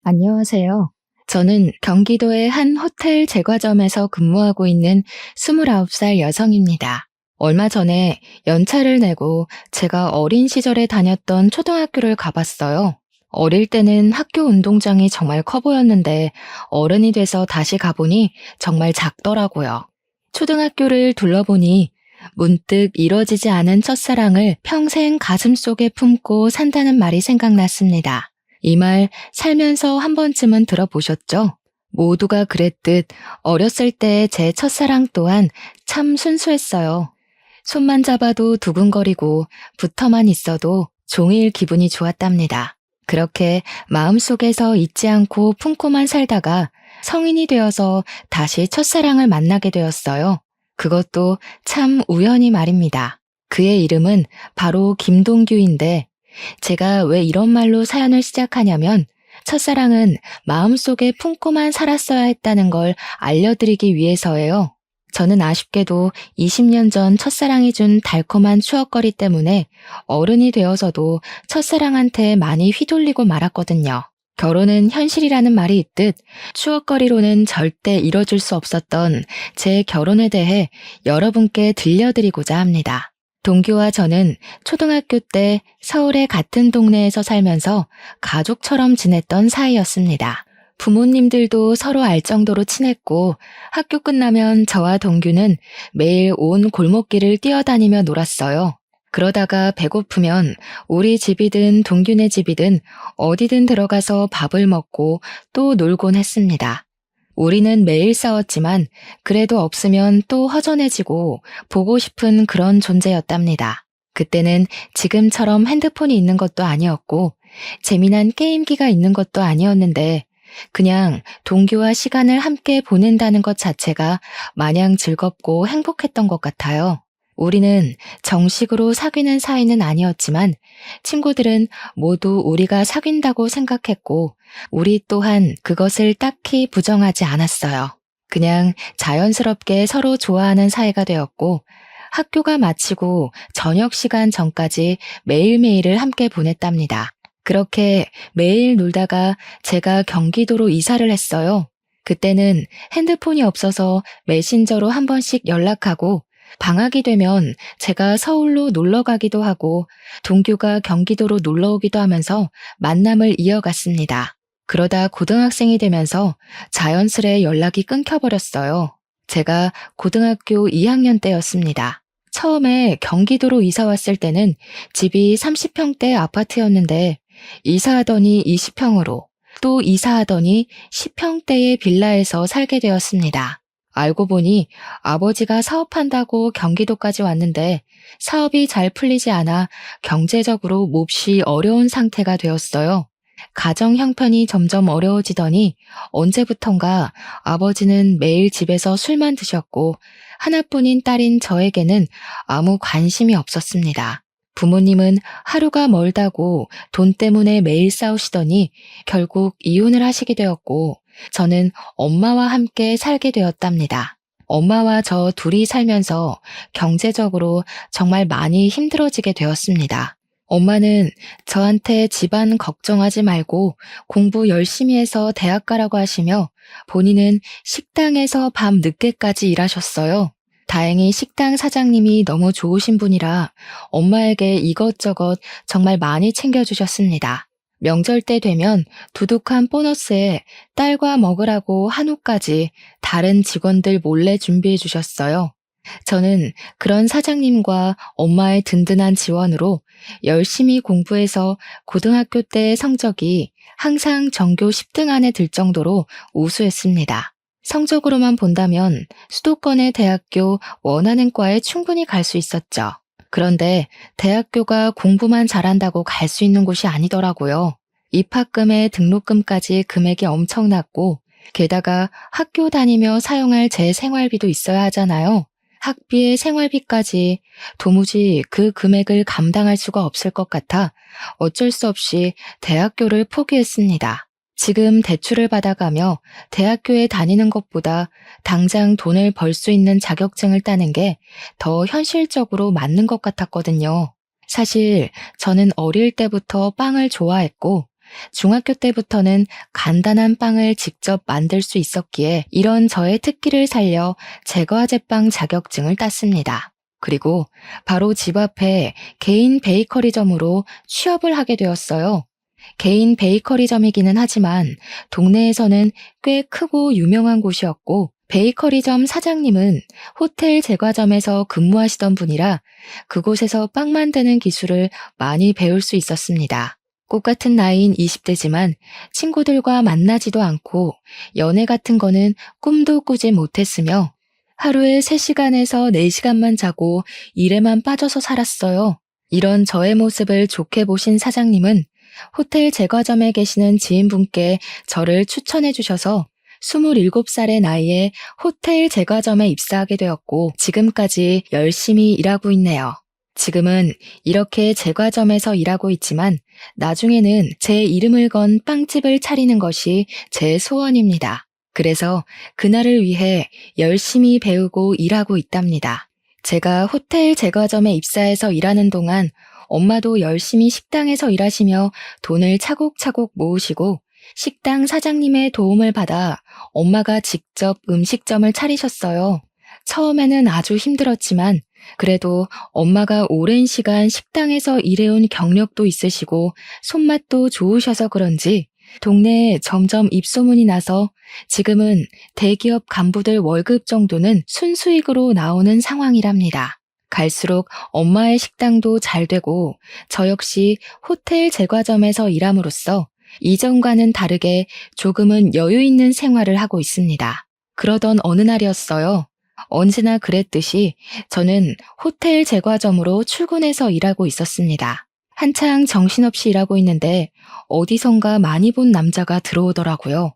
안녕하세요. 저는 경기도의 한 호텔 제과점에서 근무하고 있는 29살 여성입니다. 얼마 전에 연차를 내고 제가 어린 시절에 다녔던 초등학교를 가봤어요. 어릴 때는 학교 운동장이 정말 커 보였는데 어른이 돼서 다시 가보니 정말 작더라고요. 초등학교를 둘러보니 문득 이뤄지지 않은 첫사랑을 평생 가슴속에 품고 산다는 말이 생각났습니다. 이 말 살면서 한 번쯤은 들어보셨죠? 모두가 그랬듯 어렸을 때 제 첫사랑 또한 참 순수했어요. 손만 잡아도 두근거리고 붙어만 있어도 종일 기분이 좋았답니다. 그렇게 마음속에서 잊지 않고 품고만 살다가 성인이 되어서 다시 첫사랑을 만나게 되었어요. 그것도 참 우연히 말입니다. 그의 이름은 바로 김동규인데 제가 왜 이런 말로 사연을 시작하냐면 첫사랑은 마음속에 품고만 살았어야 했다는 걸 알려드리기 위해서예요. 저는 아쉽게도 20년 전 첫사랑이 준 달콤한 추억거리 때문에 어른이 되어서도 첫사랑한테 많이 휘둘리고 말았거든요. 결혼은 현실이라는 말이 있듯 추억거리로는 절대 이뤄줄 수 없었던 제 결혼에 대해 여러분께 들려드리고자 합니다. 동규와 저는 초등학교 때 서울의 같은 동네에서 살면서 가족처럼 지냈던 사이였습니다. 부모님들도 서로 알 정도로 친했고 학교 끝나면 저와 동규는 매일 온 골목길을 뛰어다니며 놀았어요. 그러다가 배고프면 우리 집이든 동규네 집이든 어디든 들어가서 밥을 먹고 또 놀곤 했습니다. 우리는 매일 싸웠지만 그래도 없으면 또 허전해지고 보고 싶은 그런 존재였답니다. 그때는 지금처럼 핸드폰이 있는 것도 아니었고 재미난 게임기가 있는 것도 아니었는데 그냥 동규와 시간을 함께 보낸다는 것 자체가 마냥 즐겁고 행복했던 것 같아요. 우리는 정식으로 사귀는 사이는 아니었지만 친구들은 모두 우리가 사귄다고 생각했고 우리 또한 그것을 딱히 부정하지 않았어요. 그냥 자연스럽게 서로 좋아하는 사이가 되었고 학교가 마치고 저녁 시간 전까지 매일매일을 함께 보냈답니다. 그렇게 매일 놀다가 제가 경기도로 이사를 했어요. 그때는 핸드폰이 없어서 메신저로 한 번씩 연락하고 방학이 되면 제가 서울로 놀러 가기도 하고 동규가 경기도로 놀러 오기도 하면서 만남을 이어갔습니다. 그러다 고등학생이 되면서 자연스레 연락이 끊겨버렸어요. 제가 고등학교 2학년 때였습니다. 처음에 경기도로 이사 왔을 때는 집이 30평대 아파트였는데 이사하더니 20평으로 또 이사하더니 10평대의 빌라에서 살게 되었습니다. 알고 보니 아버지가 사업한다고 경기도까지 왔는데 사업이 잘 풀리지 않아 경제적으로 몹시 어려운 상태가 되었어요. 가정 형편이 점점 어려워지더니 언제부턴가 아버지는 매일 집에서 술만 드셨고 하나뿐인 딸인 저에게는 아무 관심이 없었습니다. 부모님은 하루가 멀다고 돈 때문에 매일 싸우시더니 결국 이혼을 하시게 되었고 저는 엄마와 함께 살게 되었답니다. 엄마와 저 둘이 살면서 경제적으로 정말 많이 힘들어지게 되었습니다. 엄마는 저한테 집안 걱정하지 말고 공부 열심히 해서 대학 가라고 하시며 본인은 식당에서 밤 늦게까지 일하셨어요. 다행히 식당 사장님이 너무 좋으신 분이라 엄마에게 이것저것 정말 많이 챙겨주셨습니다. 명절 때 되면 두둑한 보너스에 딸과 먹으라고 한우까지 다른 직원들 몰래 준비해 주셨어요. 저는 그런 사장님과 엄마의 든든한 지원으로 열심히 공부해서 고등학교 때 성적이 항상 전교 10등 안에 들 정도로 우수했습니다. 성적으로만 본다면 수도권의 대학교 원하는 과에 충분히 갈 수 있었죠. 그런데 대학교가 공부만 잘한다고 갈 수 있는 곳이 아니더라고요. 입학금에 등록금까지 금액이 엄청났고 게다가 학교 다니며 사용할 제 생활비도 있어야 하잖아요. 학비에 생활비까지 도무지 그 금액을 감당할 수가 없을 것 같아 어쩔 수 없이 대학교를 포기했습니다. 지금 대출을 받아가며 대학교에 다니는 것보다 당장 돈을 벌 수 있는 자격증을 따는 게 더 현실적으로 맞는 것 같았거든요. 사실 저는 어릴 때부터 빵을 좋아했고 중학교 때부터는 간단한 빵을 직접 만들 수 있었기에 이런 저의 특기를 살려 제과제빵 자격증을 땄습니다. 그리고 바로 집 앞에 개인 베이커리점으로 취업을 하게 되었어요. 개인 베이커리점이기는 하지만 동네에서는 꽤 크고 유명한 곳이었고 베이커리점 사장님은 호텔 제과점에서 근무하시던 분이라 그곳에서 빵 만드는 기술을 많이 배울 수 있었습니다. 꽃같은 나이인 20대지만 친구들과 만나지도 않고 연애 같은 거는 꿈도 꾸지 못했으며 하루에 3시간에서 4시간만 자고 일에만 빠져서 살았어요. 이런 저의 모습을 좋게 보신 사장님은 호텔 제과점에 계시는 지인분께 저를 추천해 주셔서 27살의 나이에 호텔 제과점에 입사하게 되었고 지금까지 열심히 일하고 있네요. 지금은 이렇게 제과점에서 일하고 있지만 나중에는 제 이름을 건 빵집을 차리는 것이 제 소원입니다. 그래서 그날을 위해 열심히 배우고 일하고 있답니다. 제가 호텔 제과점에 입사해서 일하는 동안 엄마도 열심히 식당에서 일하시며 돈을 차곡차곡 모으시고 식당 사장님의 도움을 받아 엄마가 직접 음식점을 차리셨어요. 처음에는 아주 힘들었지만 그래도 엄마가 오랜 시간 식당에서 일해온 경력도 있으시고 손맛도 좋으셔서 그런지 동네에 점점 입소문이 나서 지금은 대기업 간부들 월급 정도는 순수익으로 나오는 상황이랍니다. 갈수록 엄마의 식당도 잘 되고 저 역시 호텔 제과점에서 일함으로써 이전과는 다르게 조금은 여유 있는 생활을 하고 있습니다. 그러던 어느 날이었어요. 언제나 그랬듯이 저는 호텔 제과점으로 출근해서 일하고 있었습니다. 한창 정신없이 일하고 있는데 어디선가 많이 본 남자가 들어오더라고요.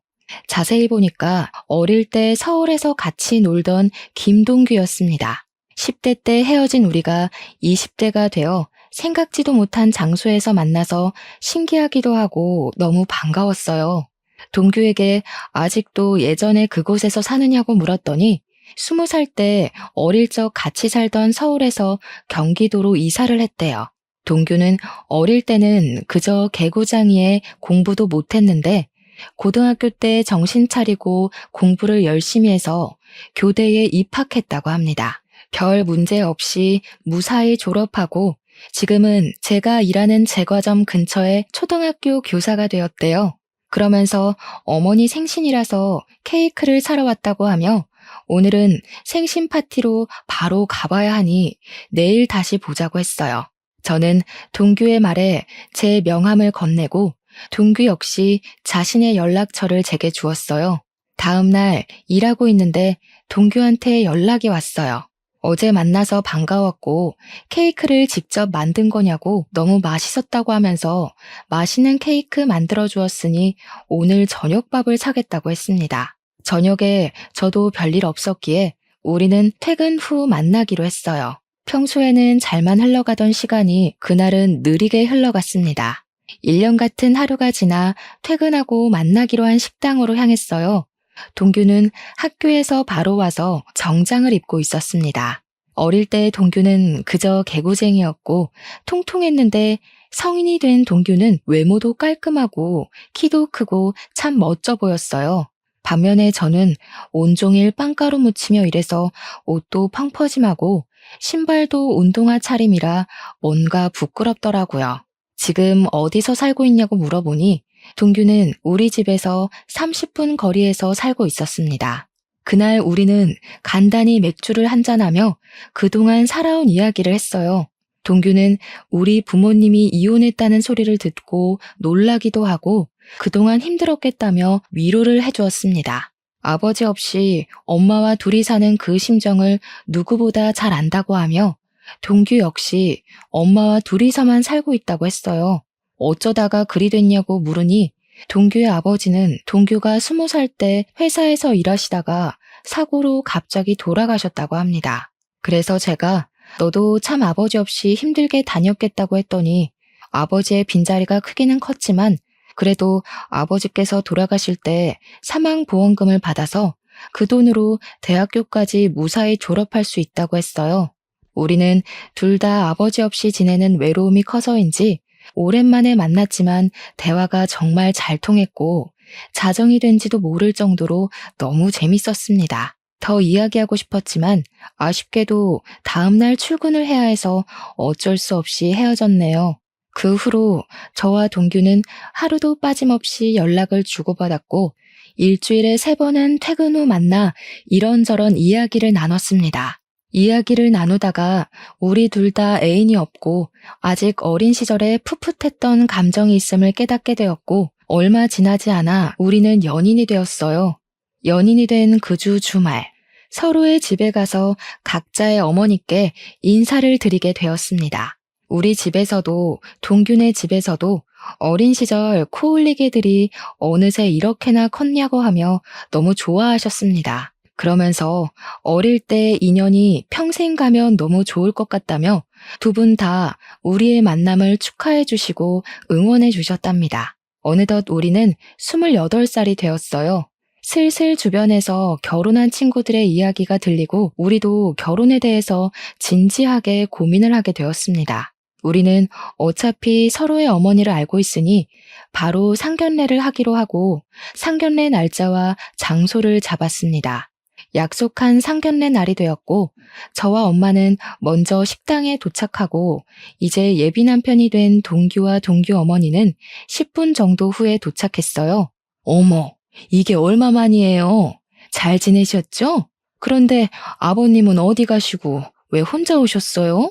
자세히 보니까 어릴 때 서울에서 같이 놀던 김동규였습니다. 10대 때 헤어진 우리가 20대가 되어 생각지도 못한 장소에서 만나서 신기하기도 하고 너무 반가웠어요. 동규에게 아직도 예전에 그곳에서 사느냐고 물었더니 20살 때 어릴 적 같이 살던 서울에서 경기도로 이사를 했대요. 동규는 어릴 때는 그저 개구장이에 공부도 못했는데 고등학교 때 정신 차리고 공부를 열심히 해서 교대에 입학했다고 합니다. 별 문제 없이 무사히 졸업하고 지금은 제가 일하는 제과점 근처에 초등학교 교사가 되었대요. 그러면서 어머니 생신이라서 케이크를 사러 왔다고 하며 오늘은 생신 파티로 바로 가봐야 하니 내일 다시 보자고 했어요. 저는 동규의 말에 제 명함을 건네고 동규 역시 자신의 연락처를 제게 주었어요. 다음 날 일하고 있는데 동규한테 연락이 왔어요. 어제 만나서 반가웠고 케이크를 직접 만든 거냐고 너무 맛있었다고 하면서 맛있는 케이크 만들어 주었으니 오늘 저녁밥을 사겠다고 했습니다. 저녁에 저도 별일 없었기에 우리는 퇴근 후 만나기로 했어요. 평소에는 잘만 흘러가던 시간이 그날은 느리게 흘러갔습니다. 1년 같은 하루가 지나 퇴근하고 만나기로 한 식당으로 향했어요. 동규는 학교에서 바로 와서 정장을 입고 있었습니다. 어릴 때 동규는 그저 개구쟁이였고 통통했는데 성인이 된 동규는 외모도 깔끔하고 키도 크고 참 멋져 보였어요. 반면에 저는 온종일 빵가루 묻히며 일해서 옷도 펑퍼짐하고 신발도 운동화 차림이라 뭔가 부끄럽더라고요. 지금 어디서 살고 있냐고 물어보니 동규는 우리 집에서 30분 거리에서 살고 있었습니다. 그날 우리는 간단히 맥주를 한잔하며 그동안 살아온 이야기를 했어요. 동규는 우리 부모님이 이혼했다는 소리를 듣고 놀라기도 하고 그동안 힘들었겠다며 위로를 해주었습니다. 아버지 없이 엄마와 둘이 사는 그 심정을 누구보다 잘 안다고 하며 동규 역시 엄마와 둘이서만 살고 있다고 했어요. 어쩌다가 그리 됐냐고 물으니 동규의 아버지는 동규가 20살 때 회사에서 일하시다가 사고로 갑자기 돌아가셨다고 합니다. 그래서 제가 너도 참 아버지 없이 힘들게 다녔겠다고 했더니 아버지의 빈자리가 크기는 컸지만 그래도 아버지께서 돌아가실 때 사망보험금을 받아서 그 돈으로 대학교까지 무사히 졸업할 수 있다고 했어요. 우리는 둘 다 아버지 없이 지내는 외로움이 커서인지 오랜만에 만났지만 대화가 정말 잘 통했고 자정이 된지도 모를 정도로 너무 재밌었습니다. 더 이야기하고 싶었지만 아쉽게도 다음날 출근을 해야 해서 어쩔 수 없이 헤어졌네요. 그 후로 저와 동규는 하루도 빠짐없이 연락을 주고받았고 일주일에 3번은 퇴근 후 만나 이런저런 이야기를 나눴습니다. 이야기를 나누다가 우리 둘 다 애인이 없고 아직 어린 시절에 풋풋했던 감정이 있음을 깨닫게 되었고 얼마 지나지 않아 우리는 연인이 되었어요. 연인이 된 그 주 주말 서로의 집에 가서 각자의 어머니께 인사를 드리게 되었습니다. 우리 집에서도 동균의 집에서도 어린 시절 코올리개들이 어느새 이렇게나 컸냐고 하며 너무 좋아하셨습니다. 그러면서 어릴 때 인연이 평생 가면 너무 좋을 것 같다며 두 분 다 우리의 만남을 축하해 주시고 응원해 주셨답니다. 어느덧 우리는 28살이 되었어요. 슬슬 주변에서 결혼한 친구들의 이야기가 들리고 우리도 결혼에 대해서 진지하게 고민을 하게 되었습니다. 우리는 어차피 서로의 어머니를 알고 있으니 바로 상견례를 하기로 하고 상견례 날짜와 장소를 잡았습니다. 약속한 상견례 날이 되었고 저와 엄마는 먼저 식당에 도착하고 이제 예비 남편이 된 동규와 동규 어머니는 10분 정도 후에 도착했어요. 어머, 이게 얼마만이에요? 잘 지내셨죠? 그런데 아버님은 어디 가시고 왜 혼자 오셨어요?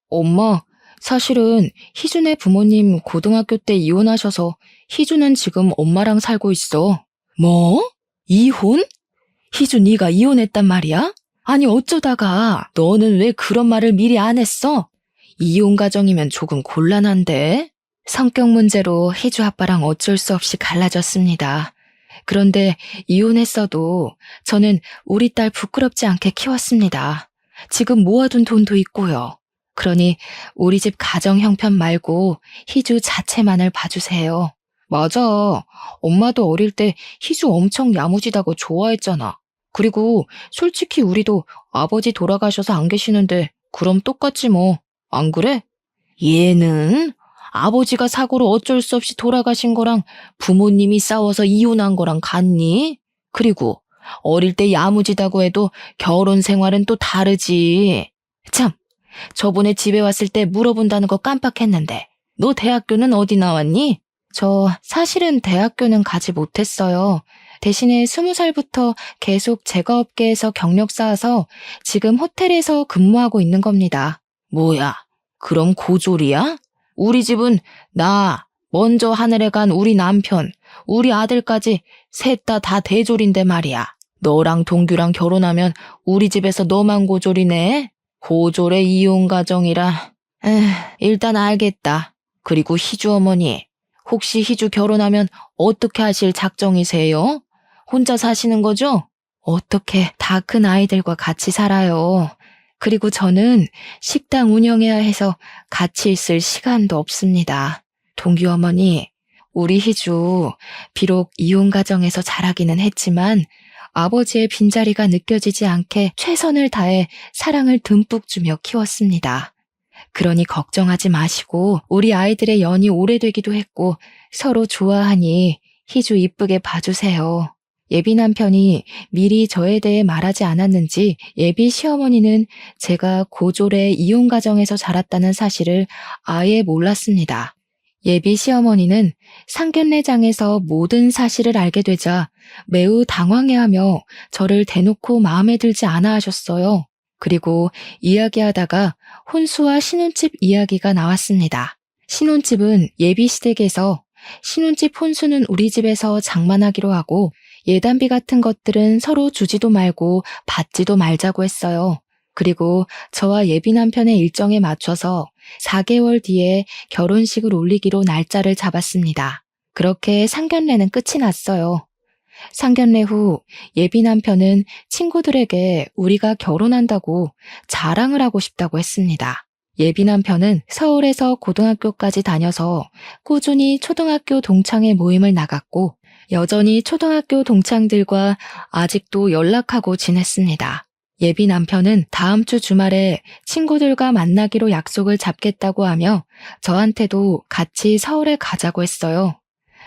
엄마, 사실은 희준의 부모님 고등학교 때 이혼하셔서 희준은 지금 엄마랑 살고 있어. 뭐? 이혼? 희준 네가 이혼했단 말이야? 아니 어쩌다가 너는 왜 그런 말을 미리 안 했어? 이혼 가정이면 조금 곤란한데? 성격 문제로 희주 아빠랑 어쩔 수 없이 갈라졌습니다. 그런데 이혼했어도 저는 우리 딸 부끄럽지 않게 키웠습니다. 지금 모아둔 돈도 있고요. 그러니 우리 집 가정 형편 말고 희주 자체만을 봐주세요. 맞아. 엄마도 어릴 때 희주 엄청 야무지다고 좋아했잖아. 그리고 솔직히 우리도 아버지 돌아가셔서 안 계시는데 그럼 똑같지 뭐. 안 그래? 얘는 아버지가 사고로 어쩔 수 없이 돌아가신 거랑 부모님이 싸워서 이혼한 거랑 같니? 그리고 어릴 때 야무지다고 해도 결혼 생활은 또 다르지. 참, 저번에 집에 왔을 때 물어본다는 거 깜빡했는데 너 대학교는 어디 나왔니? 저 사실은 대학교는 가지 못했어요. 대신에 20살부터 계속 제과업계에서 경력 쌓아서 지금 호텔에서 근무하고 있는 겁니다. 뭐야, 그럼 고졸이야? 우리 집은 나, 먼저 하늘에 간 우리 남편, 우리 아들까지 셋 다 대졸인데 말이야. 너랑 동규랑 결혼하면 우리 집에서 너만 고졸이네? 고졸의 이혼 가정이라. 일단 알겠다. 그리고 희주 어머니, 혹시 희주 결혼하면 어떻게 하실 작정이세요? 혼자 사시는 거죠? 어떻게 다 큰 아이들과 같이 살아요. 그리고 저는 식당 운영해야 해서 같이 있을 시간도 없습니다. 동규 어머니, 우리 희주 비록 이혼 가정에서 자라기는 했지만 아버지의 빈자리가 느껴지지 않게 최선을 다해 사랑을 듬뿍 주며 키웠습니다. 그러니 걱정하지 마시고 우리 아이들의 연이 오래되기도 했고 서로 좋아하니 희주 이쁘게 봐주세요. 예비 남편이 미리 저에 대해 말하지 않았는지 예비 시어머니는 제가 고졸의 이혼 가정에서 자랐다는 사실을 아예 몰랐습니다. 예비 시어머니는 상견례장에서 모든 사실을 알게 되자 매우 당황해하며 저를 대놓고 마음에 들지 않아 하셨어요. 그리고 이야기하다가 혼수와 신혼집 이야기가 나왔습니다. 신혼집은 예비 시댁에서 신혼집 혼수는 우리 집에서 장만하기로 하고 예단비 같은 것들은 서로 주지도 말고 받지도 말자고 했어요. 그리고 저와 예비 남편의 일정에 맞춰서 4개월 뒤에 결혼식을 올리기로 날짜를 잡았습니다. 그렇게 상견례는 끝이 났어요. 상견례 후 예비 남편은 친구들에게 우리가 결혼한다고 자랑을 하고 싶다고 했습니다. 예비 남편은 서울에서 고등학교까지 다녀서 꾸준히 초등학교 동창회 모임을 나갔고 여전히 초등학교 동창들과 아직도 연락하고 지냈습니다. 예비 남편은 다음 주 주말에 친구들과 만나기로 약속을 잡겠다고 하며 저한테도 같이 서울에 가자고 했어요.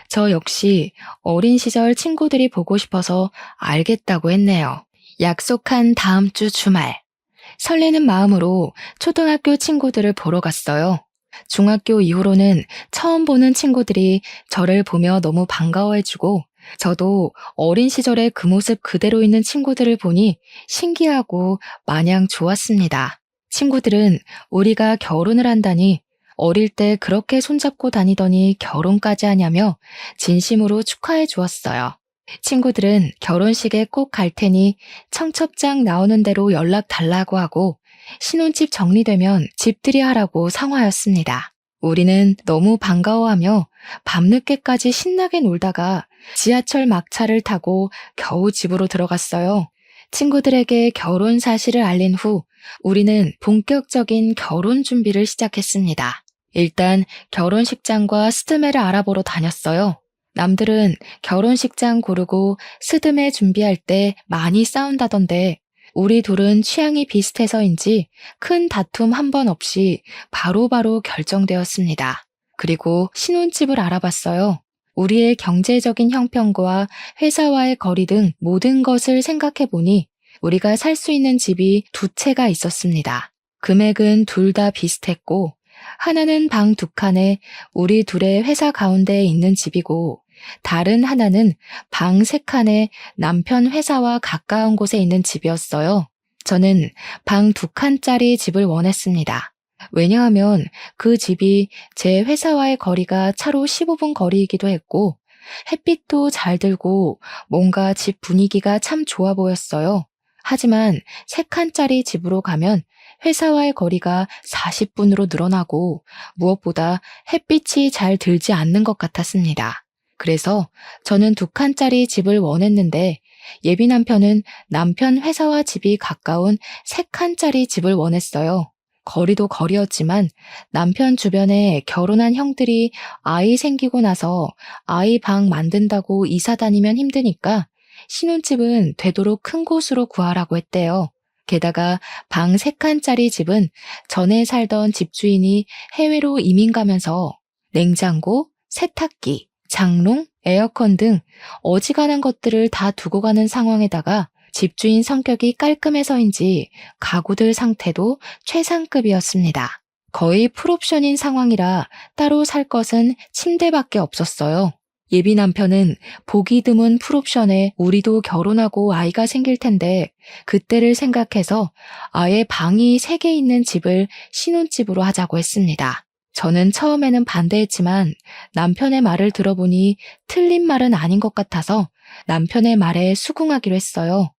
저 역시 어린 시절 친구들이 보고 싶어서 알겠다고 했네요. 약속한 다음 주 주말. 설레는 마음으로 초등학교 친구들을 보러 갔어요. 중학교 이후로는 처음 보는 친구들이 저를 보며 너무 반가워해주고 저도 어린 시절의 그 모습 그대로 있는 친구들을 보니 신기하고 마냥 좋았습니다. 친구들은 우리가 결혼을 한다니 어릴 때 그렇게 손잡고 다니더니 결혼까지 하냐며 진심으로 축하해 주었어요. 친구들은 결혼식에 꼭 갈 테니 청첩장 나오는 대로 연락 달라고 하고 신혼집 정리되면 집들이 하라고 상화였습니다. 우리는 너무 반가워하며 밤늦게까지 신나게 놀다가 지하철 막차를 타고 겨우 집으로 들어갔어요. 친구들에게 결혼 사실을 알린 후 우리는 본격적인 결혼 준비를 시작했습니다. 일단 결혼식장과 스드메를 알아보러 다녔어요. 남들은 결혼식장 고르고 스드메 준비할 때 많이 싸운다던데 우리 둘은 취향이 비슷해서인지 큰 다툼 한 번 없이 바로바로 결정되었습니다. 그리고 신혼집을 알아봤어요. 우리의 경제적인 형편과 회사와의 거리 등 모든 것을 생각해보니 우리가 살 수 있는 집이 두 채가 있었습니다. 금액은 둘 다 비슷했고 하나는 방 두 칸에 우리 둘의 회사 가운데에 있는 집이고 다른 하나는 방 세 칸에 남편 회사와 가까운 곳에 있는 집이었어요. 저는 방 두 칸짜리 집을 원했습니다. 왜냐하면 그 집이 제 회사와의 거리가 차로 15분 거리이기도 했고 햇빛도 잘 들고 뭔가 집 분위기가 참 좋아 보였어요. 하지만 세 칸짜리 집으로 가면 회사와의 거리가 40분으로 늘어나고 무엇보다 햇빛이 잘 들지 않는 것 같았습니다. 그래서 저는 두 칸짜리 집을 원했는데 예비 남편은 남편 회사와 집이 가까운 세 칸짜리 집을 원했어요. 거리도 거리였지만 남편 주변에 결혼한 형들이 아이 생기고 나서 아이 방 만든다고 이사 다니면 힘드니까 신혼집은 되도록 큰 곳으로 구하라고 했대요. 게다가 방 세 칸짜리 집은 전에 살던 집주인이 해외로 이민 가면서 냉장고, 세탁기, 장롱, 에어컨 등 어지간한 것들을 다 두고 가는 상황에다가 집주인 성격이 깔끔해서인지 가구들 상태도 최상급이었습니다. 거의 풀옵션인 상황이라 따로 살 것은 침대밖에 없었어요. 예비 남편은 보기 드문 풀옵션에 우리도 결혼하고 아이가 생길 텐데 그때를 생각해서 아예 방이 3개 있는 집을 신혼집으로 하자고 했습니다. 저는 처음에는 반대했지만 남편의 말을 들어보니 틀린 말은 아닌 것 같아서 남편의 말에 수긍하기로 했어요.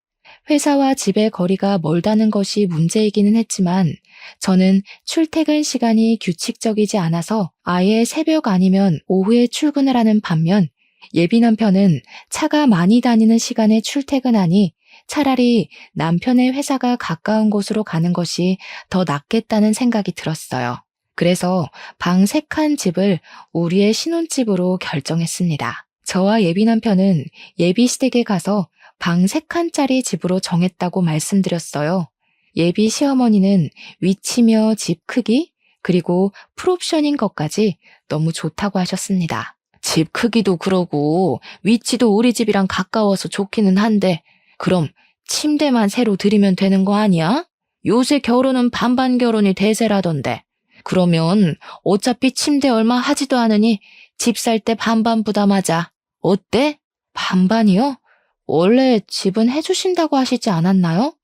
회사와 집의 거리가 멀다는 것이 문제이기는 했지만 저는 출퇴근 시간이 규칙적이지 않아서 아예 새벽 아니면 오후에 출근을 하는 반면 예비 남편은 차가 많이 다니는 시간에 출퇴근하니 차라리 남편의 회사가 가까운 곳으로 가는 것이 더 낫겠다는 생각이 들었어요. 그래서 방 3칸 집을 우리의 신혼집으로 결정했습니다. 저와 예비 남편은 예비 시댁에 가서 방 3칸짜리 집으로 정했다고 말씀드렸어요. 예비 시어머니는 위치며 집 크기, 그리고 풀옵션인 것까지 너무 좋다고 하셨습니다. 집 크기도 그러고 위치도 우리 집이랑 가까워서 좋기는 한데 그럼 침대만 새로 들이면 되는 거 아니야? 요새 결혼은 반반 결혼이 대세라던데. 그러면 어차피 침대 얼마 하지도 않으니 집 살 때 반반 부담하자. 어때? 반반이요? 원래 집은 해주신다고 하시지 않았나요?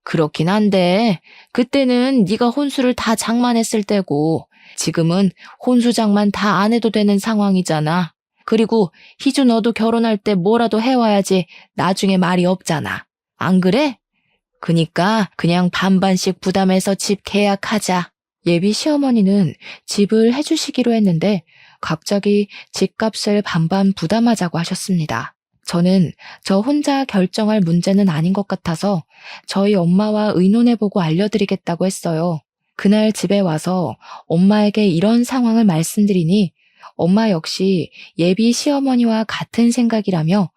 그렇긴 한데 그때는 네가 혼수를 다 장만했을 때고 지금은 혼수 장만 다 안 해도 되는 상황이잖아. 그리고 희주 너도 결혼할 때 뭐라도 해와야지 나중에 말이 없잖아. 안 그래? 그니까 그냥 반반씩 부담해서 집 계약하자. 예비 시어머니는 집을 해주시기로 했는데 갑자기 집값을 반반 부담하자고 하셨습니다. 저는 저 혼자 결정할 문제는 아닌 것 같아서 저희 엄마와 의논해보고 알려드리겠다고 했어요. 그날 집에 와서 엄마에게 이런 상황을 말씀드리니 엄마 역시 예비 시어머니와 같은 생각이라며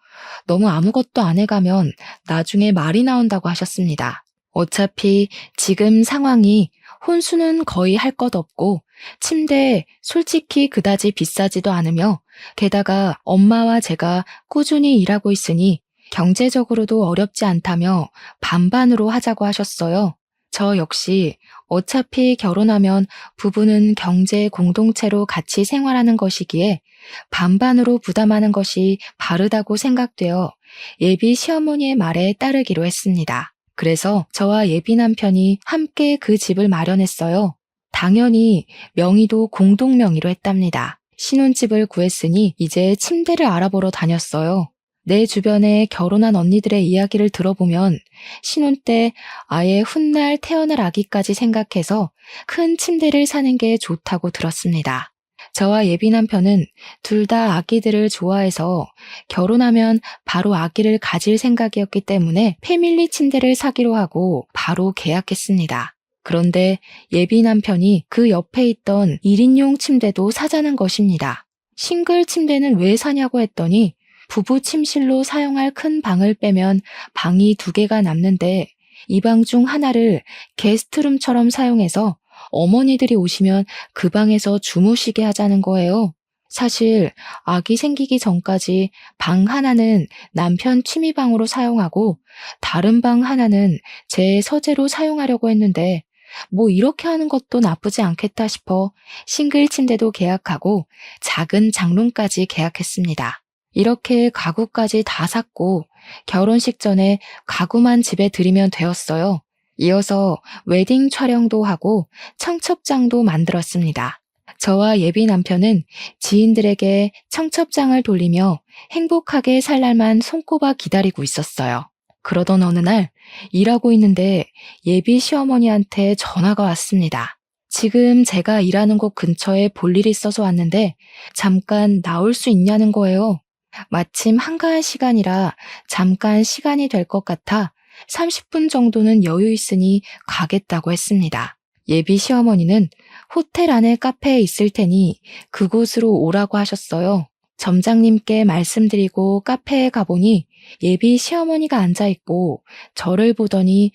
너무 아무것도 안 해가면 나중에 말이 나온다고 하셨습니다. 어차피 지금 상황이 혼수는 거의 할 것 없고 침대 솔직히 그다지 비싸지도 않으며 게다가 엄마와 제가 꾸준히 일하고 있으니 경제적으로도 어렵지 않다며 반반으로 하자고 하셨어요. 저 역시 어차피 결혼하면 부부는 경제 공동체로 같이 생활하는 것이기에 반반으로 부담하는 것이 바르다고 생각되어 예비 시어머니의 말에 따르기로 했습니다. 그래서 저와 예비 남편이 함께 그 집을 마련했어요. 당연히 명의도 공동 명의로 했답니다. 신혼집을 구했으니 이제 침대를 알아보러 다녔어요. 내 주변에 결혼한 언니들의 이야기를 들어보면 신혼 때 아예 훗날 태어날 아기까지 생각해서 큰 침대를 사는 게 좋다고 들었습니다. 저와 예비 남편은 둘 다 아기들을 좋아해서 결혼하면 바로 아기를 가질 생각이었기 때문에 패밀리 침대를 사기로 하고 바로 계약했습니다. 그런데 예비 남편이 그 옆에 있던 1인용 침대도 사자는 것입니다. 싱글 침대는 왜 사냐고 했더니 부부 침실로 사용할 큰 방을 빼면 방이 2개가 남는데 이 방 중 하나를 게스트룸처럼 사용해서 어머니들이 오시면 그 방에서 주무시게 하자는 거예요. 사실 아기 생기기 전까지 방 하나는 남편 취미방으로 사용하고 다른 방 하나는 제 서재로 사용하려고 했는데 뭐 이렇게 하는 것도 나쁘지 않겠다 싶어 싱글 침대도 계약하고 작은 장롱까지 계약했습니다. 이렇게 가구까지 다 샀고 결혼식 전에 가구만 집에 들이면 되었어요. 이어서 웨딩 촬영도 하고 청첩장도 만들었습니다. 저와 예비 남편은 지인들에게 청첩장을 돌리며 행복하게 살 날만 손꼽아 기다리고 있었어요. 그러던 어느 날 일하고 있는데 예비 시어머니한테 전화가 왔습니다. 지금 제가 일하는 곳 근처에 볼 일이 있어서 왔는데 잠깐 나올 수 있냐는 거예요. 마침 한가한 시간이라 잠깐 시간이 될 것 같아 30분 정도는 여유 있으니 가겠다고 했습니다. 예비 시어머니는 호텔 안에 카페에 있을 테니 그곳으로 오라고 하셨어요. 점장님께 말씀드리고 카페에 가보니 예비 시어머니가 앉아있고 저를 보더니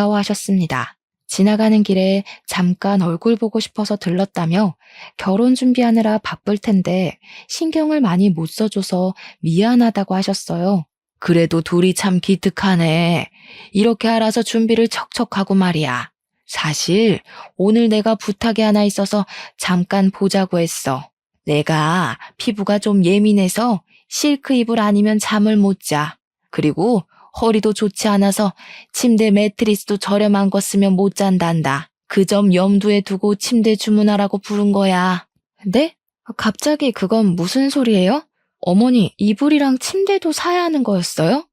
반가워하셨습니다. 지나가는 길에 잠깐 얼굴 보고 싶어서 들렀다며 결혼 준비하느라 바쁠 텐데 신경을 많이 못 써줘서 미안하다고 하셨어요. 그래도 둘이 참 기특하네. 이렇게 알아서 준비를 척척하고 말이야. 사실 오늘 내가 부탁이 하나 있어서 잠깐 보자고 했어. 내가 피부가 좀 예민해서 실크 이불 아니면 잠을 못 자. 그리고 허리도 좋지 않아서 침대 매트리스도 저렴한 거 쓰면 못 잔단다. 그 점 염두에 두고 침대 주문하라고 부른 거야. 네? 갑자기 그건 무슨 소리예요? 어머니, 이불이랑 침대도 사야 하는 거였어요?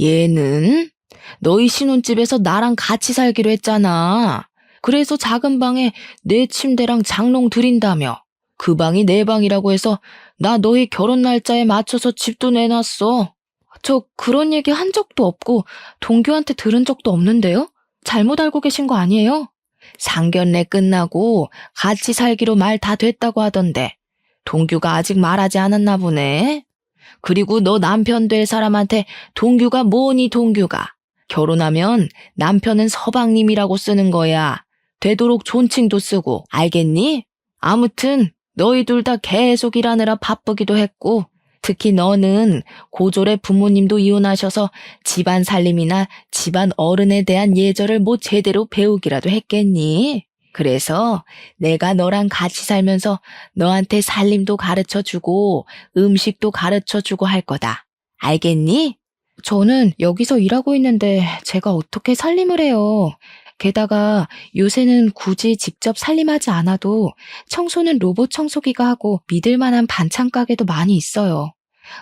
얘는 너희 신혼집에서 나랑 같이 살기로 했잖아. 그래서 작은 방에 내 침대랑 장롱 드린다며. 그 방이 내 방이라고 해서 나 너희 결혼 날짜에 맞춰서 집도 내놨어. 저 그런 얘기 한 적도 없고 동규한테 들은 적도 없는데요? 잘못 알고 계신 거 아니에요? 상견례 끝나고 같이 살기로 말 다 됐다고 하던데 동규가 아직 말하지 않았나 보네. 그리고 너 남편 될 사람한테 동규가 뭐니 동규가. 결혼하면 남편은 서방님이라고 쓰는 거야. 되도록 존칭도 쓰고 알겠니? 아무튼 너희 둘 다 계속 일하느라 바쁘기도 했고 특히 너는 고졸의 부모님도 이혼하셔서 집안 살림이나 집안 어른에 대한 예절을 뭐 제대로 배우기라도 했겠니? 그래서 내가 너랑 같이 살면서 너한테 살림도 가르쳐주고 음식도 가르쳐주고 할 거다. 알겠니? 저는 여기서 일하고 있는데 제가 어떻게 살림을 해요. 게다가 요새는 굳이 직접 살림하지 않아도 청소는 로봇 청소기가 하고 믿을 만한 반찬 가게도 많이 있어요.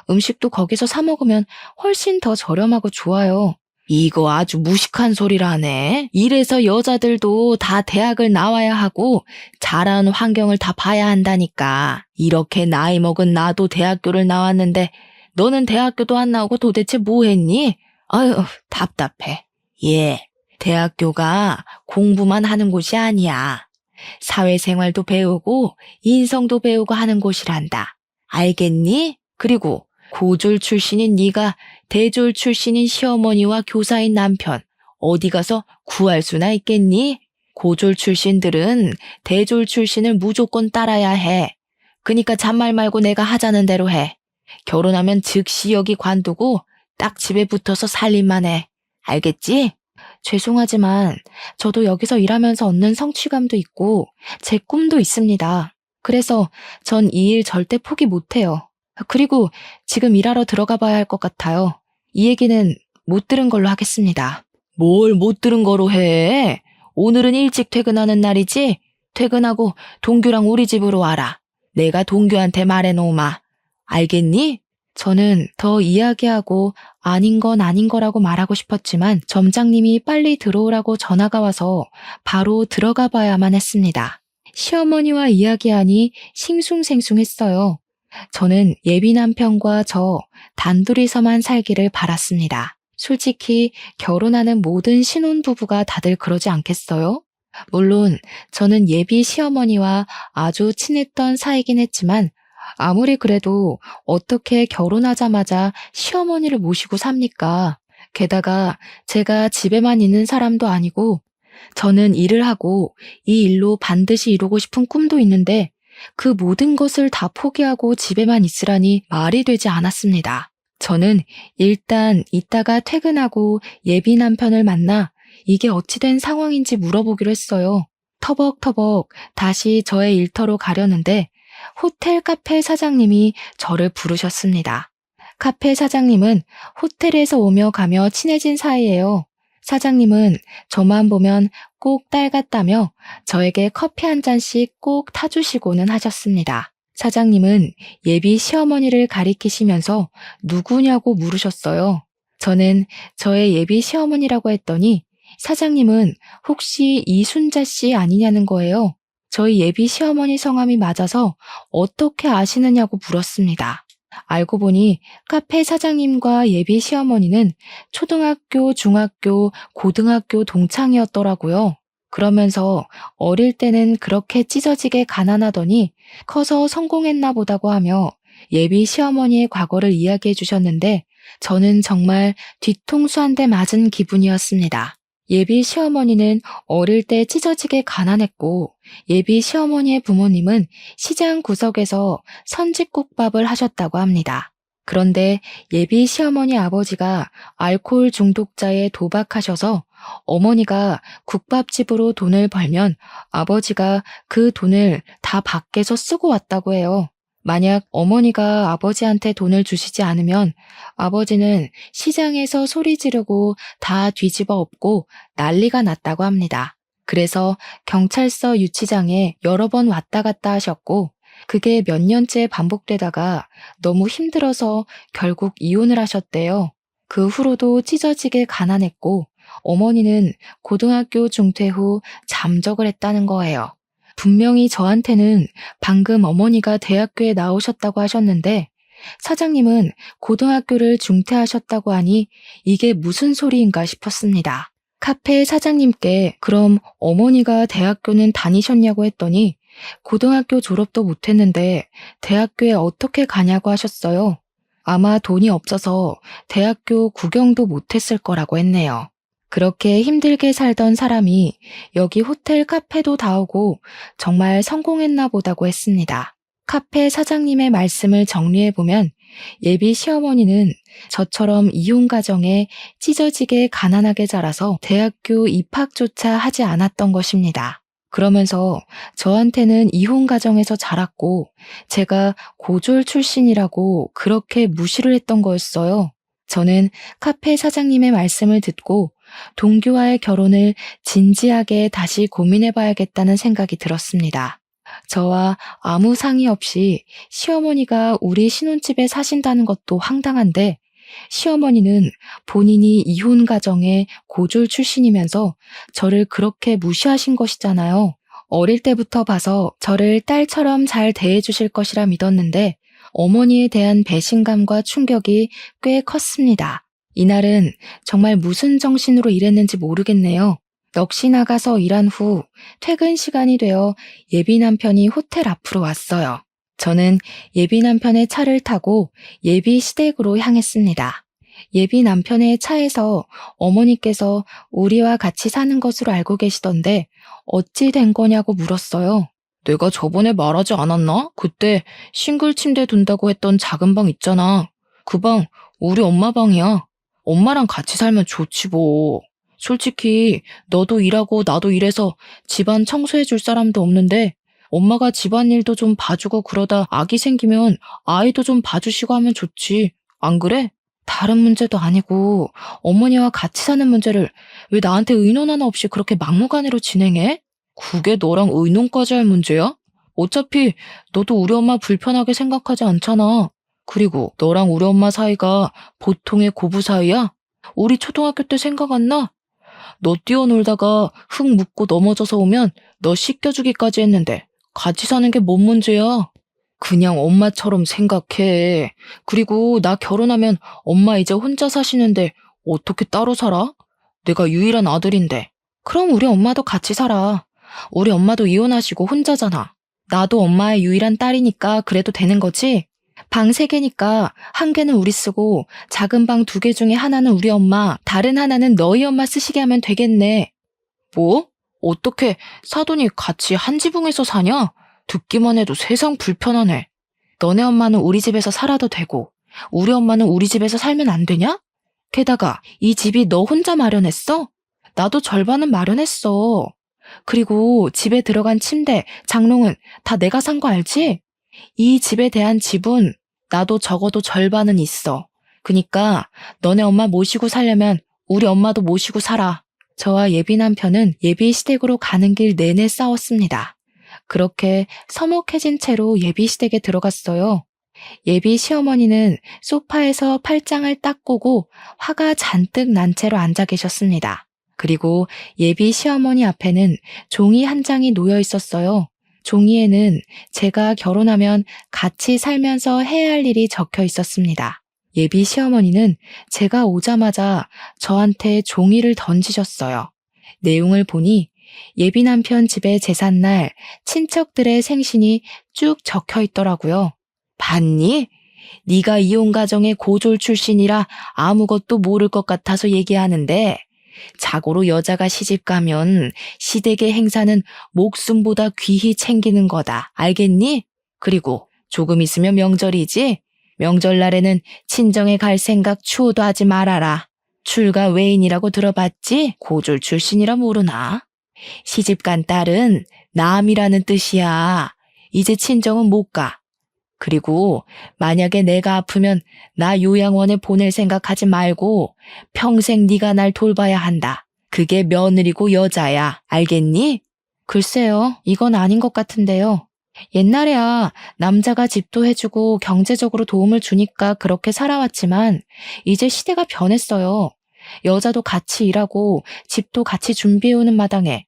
음식도 거기서 사 먹으면 훨씬 더 저렴하고 좋아요. 이거 아주 무식한 소리라네. 이래서 여자들도 다 대학을 나와야 하고 자라는 환경을 다 봐야 한다니까. 이렇게 나이 먹은 나도 대학교를 나왔는데 너는 대학교도 안 나오고 도대체 뭐 했니? 아유, 답답해. 예, 대학교가 공부만 하는 곳이 아니야. 사회생활도 배우고 인성도 배우고 하는 곳이란다. 알겠니? 그리고 고졸 출신인 네가 대졸 출신인 시어머니와 교사인 남편 어디 가서 구할 수나 있겠니? 고졸 출신들은 대졸 출신을 무조건 따라야 해. 그니까 잔말 말고 내가 하자는 대로 해. 결혼하면 즉시 여기 관두고 딱 집에 붙어서 살림만 해. 알겠지? 죄송하지만 저도 여기서 일하면서 얻는 성취감도 있고 제 꿈도 있습니다. 그래서 전 이 일 절대 포기 못해요. 그리고 지금 일하러 들어가 봐야 할 것 같아요. 이 얘기는 못 들은 걸로 하겠습니다. 뭘 못 들은 거로 해? 오늘은 일찍 퇴근하는 날이지? 퇴근하고 동규랑 우리 집으로 와라. 내가 동규한테 말해놓으마. 알겠니? 저는 더 이야기하고 아닌 건 아닌 거라고 말하고 싶었지만 점장님이 빨리 들어오라고 전화가 와서 바로 들어가 봐야만 했습니다. 시어머니와 이야기하니 싱숭생숭했어요. 저는 예비 남편과 저 단둘이서만 살기를 바랐습니다. 솔직히 결혼하는 모든 신혼부부가 다들 그러지 않겠어요? 물론 저는 예비 시어머니와 아주 친했던 사이긴 했지만 아무리 그래도 어떻게 결혼하자마자 시어머니를 모시고 삽니까? 게다가 제가 집에만 있는 사람도 아니고 저는 일을 하고 이 일로 반드시 이루고 싶은 꿈도 있는데 그 모든 것을 다 포기하고 집에만 있으라니 말이 되지 않았습니다. 저는 일단 이따가 퇴근하고 예비 남편을 만나 이게 어찌된 상황인지 물어보기로 했어요. 터벅터벅 다시 저의 일터로 가려는데 호텔 카페 사장님이 저를 부르셨습니다. 카페 사장님은 호텔에서 오며 가며 친해진 사이예요. 사장님은 저만 보면 꼭 딸 같다며 저에게 커피 한 잔씩 꼭 타주시고는 하셨습니다. 사장님은 예비 시어머니를 가리키시면서 누구냐고 물으셨어요. 저는 저의 예비 시어머니라고 했더니 사장님은 혹시 이순자 씨 아니냐는 거예요. 저희 예비 시어머니 성함이 맞아서 어떻게 아시느냐고 물었습니다. 알고 보니 카페 사장님과 예비 시어머니는 초등학교, 중학교, 고등학교 동창이었더라고요. 그러면서 어릴 때는 그렇게 찢어지게 가난하더니 커서 성공했나 보다고 하며 예비 시어머니의 과거를 이야기해 주셨는데 저는 정말 뒤통수 한 대 맞은 기분이었습니다. 예비 시어머니는 어릴 때 찢어지게 가난했고 예비 시어머니의 부모님은 시장 구석에서 선짓국밥을 하셨다고 합니다. 그런데 예비 시어머니 아버지가 알코올 중독자에 도박하셔서 어머니가 국밥집으로 돈을 벌면 아버지가 그 돈을 다 밖에서 쓰고 왔다고 해요. 만약 어머니가 아버지한테 돈을 주시지 않으면 아버지는 시장에서 소리 지르고 다 뒤집어 엎고 난리가 났다고 합니다. 그래서 경찰서 유치장에 여러 번 왔다 갔다 하셨고 그게 몇 년째 반복되다가 너무 힘들어서 결국 이혼을 하셨대요. 그 후로도 찢어지게 가난했고 어머니는 고등학교 중퇴 후 잠적을 했다는 거예요. 분명히 저한테는 방금 어머니가 대학교에 나오셨다고 하셨는데 사장님은 고등학교를 중퇴하셨다고 하니 이게 무슨 소리인가 싶었습니다. 카페 사장님께 그럼 어머니가 대학교는 다니셨냐고 했더니 고등학교 졸업도 못했는데 대학교에 어떻게 가냐고 하셨어요. 아마 돈이 없어서 대학교 구경도 못했을 거라고 했네요. 그렇게 힘들게 살던 사람이 여기 호텔 카페도 다오고 정말 성공했나 보다고 했습니다. 카페 사장님의 말씀을 정리해보면 예비 시어머니는 저처럼 이혼 가정에 찢어지게 가난하게 자라서 대학교 입학조차 하지 않았던 것입니다. 그러면서 저한테는 이혼 가정에서 자랐고 제가 고졸 출신이라고 그렇게 무시를 했던 거였어요. 저는 카페 사장님의 말씀을 듣고 동규와의 결혼을 진지하게 다시 고민해봐야겠다는 생각이 들었습니다. 저와 아무 상의 없이 시어머니가 우리 신혼집에 사신다는 것도 황당한데 시어머니는 본인이 이혼 가정의 고졸 출신이면서 저를 그렇게 무시하신 것이잖아요. 어릴 때부터 봐서 저를 딸처럼 잘 대해주실 것이라 믿었는데 어머니에 대한 배신감과 충격이 꽤 컸습니다. 이날은 정말 무슨 정신으로 일했는지 모르겠네요. 넋이 나가서 일한 후 퇴근 시간이 되어 예비 남편이 호텔 앞으로 왔어요. 저는 예비 남편의 차를 타고 예비 시댁으로 향했습니다. 예비 남편의 차에서 어머니께서 우리와 같이 사는 것으로 알고 계시던데 어찌 된 거냐고 물었어요. 내가 저번에 말하지 않았나? 그때 싱글 침대 둔다고 했던 작은 방 있잖아. 그 방 우리 엄마 방이야. 엄마랑 같이 살면 좋지 뭐. 솔직히 너도 일하고 나도 일해서 집안 청소해 줄 사람도 없는데 엄마가 집안일도 좀 봐주고 그러다 아기 생기면 아이도 좀 봐주시고 하면 좋지. 안 그래? 다른 문제도 아니고 어머니와 같이 사는 문제를 왜 나한테 의논 하나 없이 그렇게 막무가내로 진행해? 그게 너랑 의논까지 할 문제야? 어차피 너도 우리 엄마 불편하게 생각하지 않잖아. 그리고 너랑 우리 엄마 사이가 보통의 고부 사이야? 우리 초등학교 때 생각 안 나? 너 뛰어놀다가 흙 묻고 넘어져서 오면 너 씻겨주기까지 했는데 같이 사는 게 뭔 문제야? 그냥 엄마처럼 생각해. 그리고 나 결혼하면 엄마 이제 혼자 사시는데 어떻게 따로 살아? 내가 유일한 아들인데. 그럼 우리 엄마도 같이 살아. 우리 엄마도 이혼하시고 혼자잖아. 나도 엄마의 유일한 딸이니까 그래도 되는 거지? 방 3개니까 한 개는 우리 쓰고 작은 방 2개 중에 하나는 우리 엄마, 다른 하나는 너희 엄마 쓰시게 하면 되겠네. 뭐? 어떻게 사돈이 같이 한 지붕에서 사냐? 듣기만 해도 세상 불편하네. 너네 엄마는 우리 집에서 살아도 되고 우리 엄마는 우리 집에서 살면 안 되냐? 게다가 이 집이 너 혼자 마련했어? 나도 절반은 마련했어. 그리고 집에 들어간 침대, 장롱은 다 내가 산 거 알지? 이 집에 대한 지분 나도 적어도 절반은 있어. 그니까 너네 엄마 모시고 살려면 우리 엄마도 모시고 살아. 저와 예비 남편은 예비 시댁으로 가는 길 내내 싸웠습니다. 그렇게 서먹해진 채로 예비 시댁에 들어갔어요. 예비 시어머니는 소파에서 팔짱을 딱 꼬고 화가 잔뜩 난 채로 앉아 계셨습니다. 그리고 예비 시어머니 앞에는 종이 한 장이 놓여 있었어요. 종이에는 제가 결혼하면 같이 살면서 해야 할 일이 적혀 있었습니다. 예비 시어머니는 제가 오자마자 저한테 종이를 던지셨어요. 내용을 보니 예비 남편 집의 제삿날 친척들의 생신이 쭉 적혀 있더라고요. 봤니? 네가 이혼 가정의 고졸 출신이라 아무것도 모를 것 같아서 얘기하는데 자고로 여자가 시집 가면 시댁의 행사는 목숨보다 귀히 챙기는 거다. 알겠니? 그리고 조금 있으면 명절이지? 명절날에는 친정에 갈 생각 추호도 하지 말아라. 출가 외인이라고 들어봤지? 고졸 출신이라 모르나? 시집간 딸은 남이라는 뜻이야. 이제 친정은 못 가. 그리고 만약에 내가 아프면 나 요양원에 보낼 생각하지 말고 평생 네가 날 돌봐야 한다. 그게 며느리고 여자야. 알겠니? 글쎄요, 이건 아닌 것 같은데요. 옛날에야 남자가 집도 해주고 경제적으로 도움을 주니까 그렇게 살아왔지만 이제 시대가 변했어요. 여자도 같이 일하고 집도 같이 준비해오는 마당에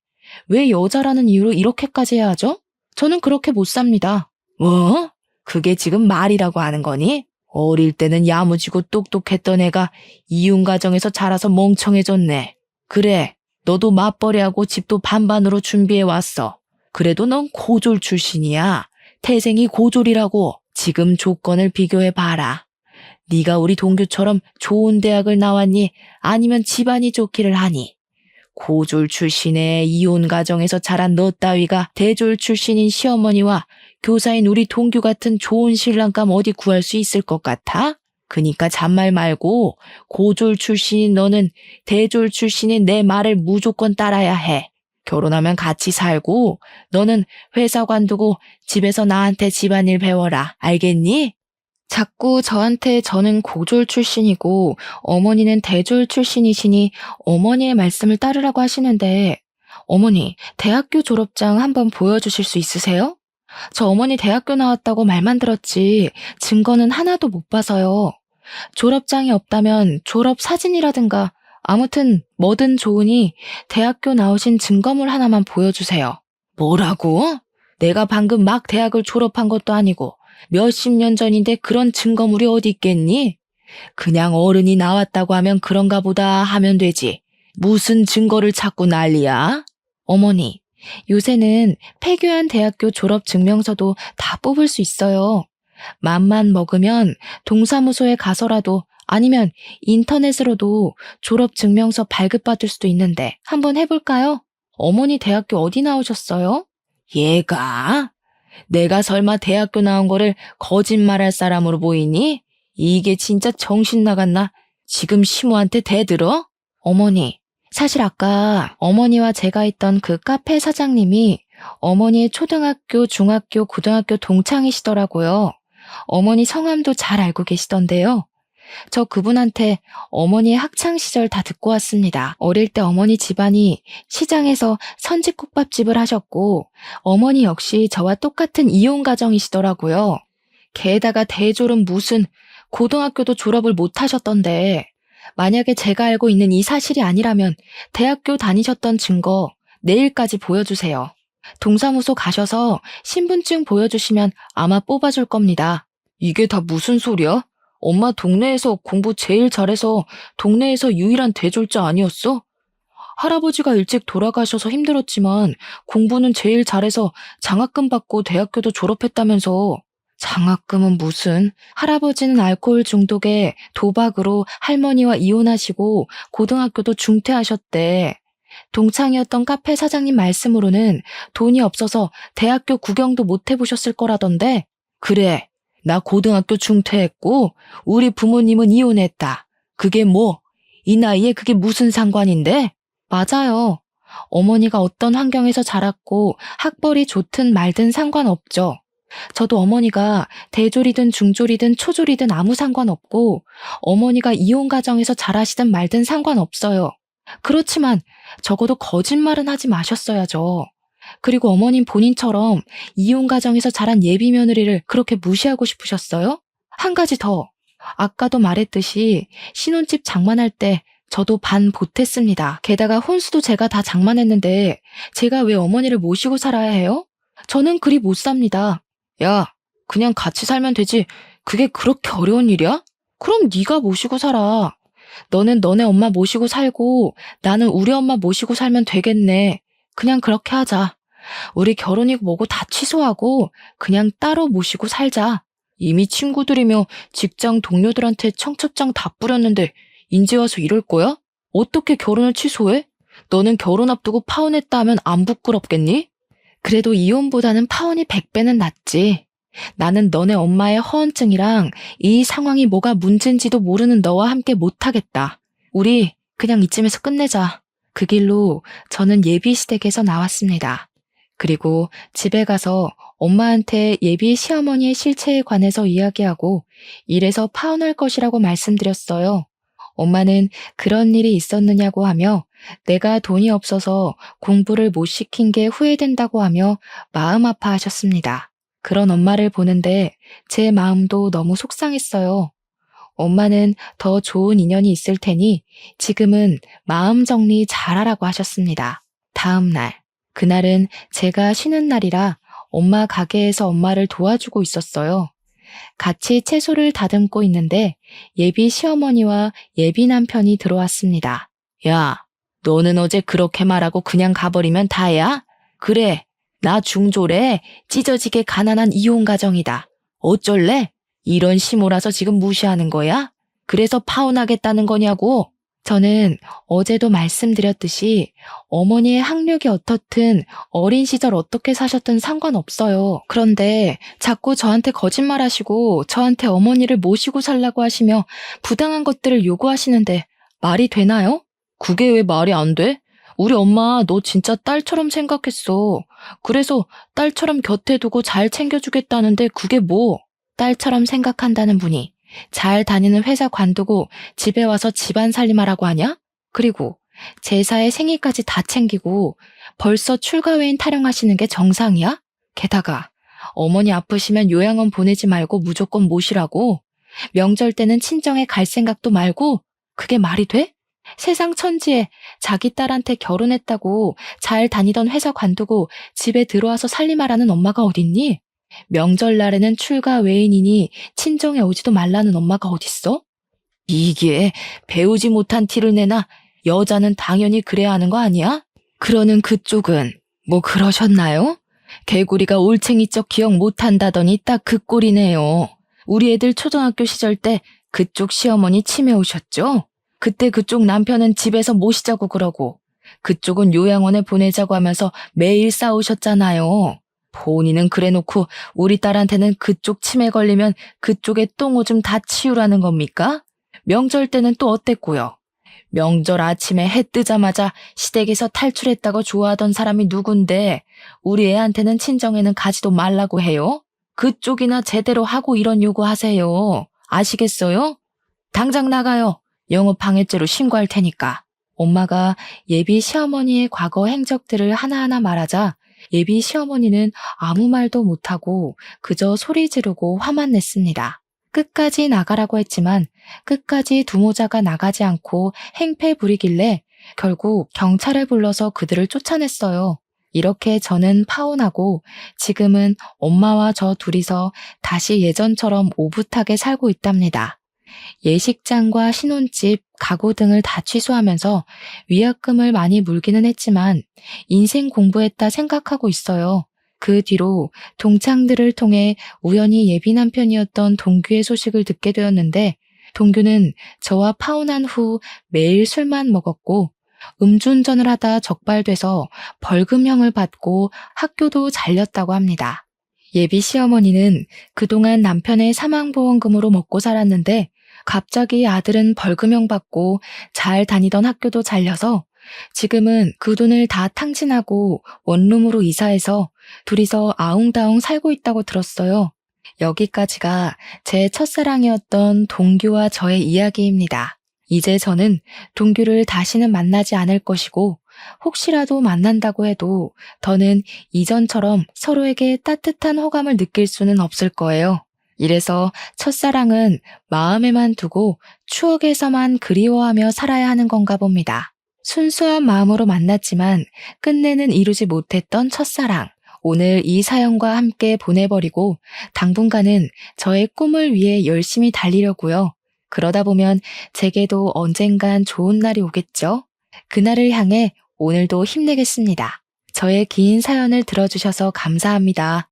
왜 여자라는 이유로 이렇게까지 해야 하죠? 저는 그렇게 못 삽니다. 뭐? 그게 지금 말이라고 하는 거니? 어릴 때는 야무지고 똑똑했던 애가 이혼 가정에서 자라서 멍청해졌네. 그래, 너도 맞벌이하고 집도 반반으로 준비해왔어. 그래도 넌 고졸 출신이야. 태생이 고졸이라고. 지금 조건을 비교해봐라. 네가 우리 동규처럼 좋은 대학을 나왔니? 아니면 집안이 좋기를 하니? 고졸 출신의 이혼 가정에서 자란 너 따위가 대졸 출신인 시어머니와 교사인 우리 동규 같은 좋은 신랑감 어디 구할 수 있을 것 같아? 그니까 잔말 말고 고졸 출신인 너는 대졸 출신인 내 말을 무조건 따라야 해. 결혼하면 같이 살고 너는 회사 관두고 집에서 나한테 집안일 배워라. 알겠니? 자꾸 저한테 저는 고졸 출신이고 어머니는 대졸 출신이시니 어머니의 말씀을 따르라고 하시는데 어머니, 대학교 졸업장 한번 보여주실 수 있으세요? 저 어머니 대학교 나왔다고 말만 들었지 증거는 하나도 못 봐서요. 졸업장이 없다면 졸업 사진이라든가 아무튼 뭐든 좋으니 대학교 나오신 증거물 하나만 보여주세요. 뭐라고? 내가 방금 막 대학을 졸업한 것도 아니고 몇십 년 전인데 그런 증거물이 어디 있겠니? 그냥 어른이 나왔다고 하면 그런가 보다 하면 되지. 무슨 증거를 찾고 난리야? 어머니, 요새는 폐교한 대학교 졸업 증명서도 다 뽑을 수 있어요. 맘만 먹으면 동사무소에 가서라도 아니면 인터넷으로도 졸업증명서 발급받을 수도 있는데 한번 해볼까요? 어머니 대학교 어디 나오셨어요? 얘가? 내가 설마 대학교 나온 거를 거짓말할 사람으로 보이니? 이게 진짜 정신 나갔나? 지금 시모한테 대들어? 어머니, 사실 아까 어머니와 제가 있던 그 카페 사장님이 어머니의 초등학교, 중학교, 고등학교 동창이시더라고요. 어머니 성함도 잘 알고 계시던데요. 저 그분한테 어머니의 학창시절 다 듣고 왔습니다. 어릴 때 어머니 집안이 시장에서 선지국밥집을 하셨고 어머니 역시 저와 똑같은 이혼가정이시더라고요. 게다가 대졸은 무슨 고등학교도 졸업을 못 하셨던데 만약에 제가 알고 있는 이 사실이 아니라면 대학교 다니셨던 증거 내일까지 보여주세요. 동사무소 가셔서 신분증 보여주시면 아마 뽑아줄 겁니다. 이게 다 무슨 소리야? 엄마 동네에서 공부 제일 잘해서 동네에서 유일한 대졸자 아니었어? 할아버지가 일찍 돌아가셔서 힘들었지만 공부는 제일 잘해서 장학금 받고 대학교도 졸업했다면서. 장학금은 무슨? 할아버지는 알코올 중독에 도박으로 할머니와 이혼하시고 고등학교도 중퇴하셨대. 동창이었던 카페 사장님 말씀으로는 돈이 없어서 대학교 구경도 못 해보셨을 거라던데. 그래, 나 고등학교 중퇴했고 우리 부모님은 이혼했다. 그게 뭐? 이 나이에 그게 무슨 상관인데? 맞아요. 어머니가 어떤 환경에서 자랐고 학벌이 좋든 말든 상관없죠. 저도 어머니가 대졸이든 중졸이든 초졸이든 아무 상관없고 어머니가 이혼 가정에서 자라시든 말든 상관없어요. 그렇지만 적어도 거짓말은 하지 마셨어야죠. 그리고 어머님 본인처럼 이혼 가정에서 자란 예비 며느리를 그렇게 무시하고 싶으셨어요? 한 가지 더. 아까도 말했듯이 신혼집 장만할 때 저도 반 보탰습니다. 게다가 혼수도 제가 다 장만했는데 제가 왜 어머니를 모시고 살아야 해요? 저는 그리 못 삽니다. 야, 그냥 같이 살면 되지. 그게 그렇게 어려운 일이야? 그럼 네가 모시고 살아. 너는 너네 엄마 모시고 살고 나는 우리 엄마 모시고 살면 되겠네. 그냥 그렇게 하자. 우리 결혼이고 뭐고 다 취소하고 그냥 따로 모시고 살자. 이미 친구들이며 직장 동료들한테 청첩장 다 뿌렸는데 인제 와서 이럴 거야? 어떻게 결혼을 취소해? 너는 결혼 앞두고 파혼했다 하면 안 부끄럽겠니? 그래도 이혼보다는 파혼이 100배는 낫지. 나는 너네 엄마의 허언증이랑 이 상황이 뭐가 문제인지도 모르는 너와 함께 못하겠다. 우리 그냥 이쯤에서 끝내자. 그 길로 저는 예비시댁에서 나왔습니다. 그리고 집에 가서 엄마한테 예비 시어머니의 실체에 관해서 이야기하고 이래서 파혼할 것이라고 말씀드렸어요. 엄마는 그런 일이 있었느냐고 하며 내가 돈이 없어서 공부를 못 시킨 게 후회된다고 하며 마음 아파하셨습니다. 그런 엄마를 보는데 제 마음도 너무 속상했어요. 엄마는 더 좋은 인연이 있을 테니 지금은 마음 정리 잘하라고 하셨습니다. 다음 날, 그날은 제가 쉬는 날이라 엄마 가게에서 엄마를 도와주고 있었어요. 같이 채소를 다듬고 있는데 예비 시어머니와 예비 남편이 들어왔습니다. 야, 너는 어제 그렇게 말하고 그냥 가버리면 다야? 그래, 나 중졸에 찢어지게 가난한 이혼 가정이다. 어쩔래? 이런 시모라서 지금 무시하는 거야? 그래서 파혼하겠다는 거냐고? 저는 어제도 말씀드렸듯이 어머니의 학력이 어떻든 어린 시절 어떻게 사셨든 상관없어요. 그런데 자꾸 저한테 거짓말하시고 저한테 어머니를 모시고 살라고 하시며 부당한 것들을 요구하시는데 말이 되나요? 그게 왜 말이 안 돼? 우리 엄마 너 진짜 딸처럼 생각했어. 그래서 딸처럼 곁에 두고 잘 챙겨주겠다는데 그게 뭐? 딸처럼 생각한다는 분이 잘 다니는 회사 관두고 집에 와서 집안 살림하라고 하냐? 그리고 제사에 생일까지 다 챙기고 벌써 출가회인 타령하시는 게 정상이야? 게다가 어머니 아프시면 요양원 보내지 말고 무조건 모시라고? 명절 때는 친정에 갈 생각도 말고? 그게 말이 돼? 세상 천지에 자기 딸한테 결혼했다고 잘 다니던 회사 관두고 집에 들어와서 살림하라는 엄마가 어딨니? 명절날에는 출가 외인이니 친정에 오지도 말라는 엄마가 어딨어? 이게 배우지 못한 티를 내나 여자는 당연히 그래야 하는 거 아니야? 그러는 그쪽은 뭐 그러셨나요? 개구리가 올챙이적 기억 못한다더니 딱 그 꼴이네요. 우리 애들 초등학교 시절 때 그쪽 시어머니 치매 오셨죠? 그때 그쪽 남편은 집에서 모시자고 그러고 그쪽은 요양원에 보내자고 하면서 매일 싸우셨잖아요. 본인은 그래놓고 우리 딸한테는 그쪽 치매 걸리면 그쪽에 똥오줌 다 치우라는 겁니까? 명절 때는 또 어땠고요? 명절 아침에 해 뜨자마자 시댁에서 탈출했다고 좋아하던 사람이 누군데 우리 애한테는 친정에는 가지도 말라고 해요? 그쪽이나 제대로 하고 이런 요구하세요. 아시겠어요? 당장 나가요. 영업방해죄로 신고할 테니까. 엄마가 예비 시어머니의 과거 행적들을 하나하나 말하자 예비 시어머니는 아무 말도 못하고 그저 소리 지르고 화만 냈습니다. 끝까지 나가라고 했지만 끝까지 두모자가 나가지 않고 행패 부리길래 결국 경찰을 불러서 그들을 쫓아냈어요. 이렇게 저는 파혼하고 지금은 엄마와 저 둘이서 다시 예전처럼 오붓하게 살고 있답니다. 예식장과 신혼집, 가구 등을 다 취소하면서 위약금을 많이 물기는 했지만 인생 공부했다 생각하고 있어요. 그 뒤로 동창들을 통해 우연히 예비 남편이었던 동규의 소식을 듣게 되었는데 동규는 저와 파혼한 후 매일 술만 먹었고 음주운전을 하다 적발돼서 벌금형을 받고 학교도 잘렸다고 합니다. 예비 시어머니는 그동안 남편의 사망보험금으로 먹고 살았는데 갑자기 아들은 벌금형 받고 잘 다니던 학교도 잘려서 지금은 그 돈을 다 탕진하고 원룸으로 이사해서 둘이서 아웅다웅 살고 있다고 들었어요. 여기까지가 제 첫사랑이었던 동규와 저의 이야기입니다. 이제 저는 동규를 다시는 만나지 않을 것이고 혹시라도 만난다고 해도 더는 이전처럼 서로에게 따뜻한 호감을 느낄 수는 없을 거예요. 이래서 첫사랑은 마음에만 두고 추억에서만 그리워하며 살아야 하는 건가 봅니다. 순수한 마음으로 만났지만 끝내는 이루지 못했던 첫사랑. 오늘 이 사연과 함께 보내버리고 당분간은 저의 꿈을 위해 열심히 달리려고요. 그러다 보면 제게도 언젠간 좋은 날이 오겠죠? 그날을 향해 오늘도 힘내겠습니다. 저의 긴 사연을 들어주셔서 감사합니다.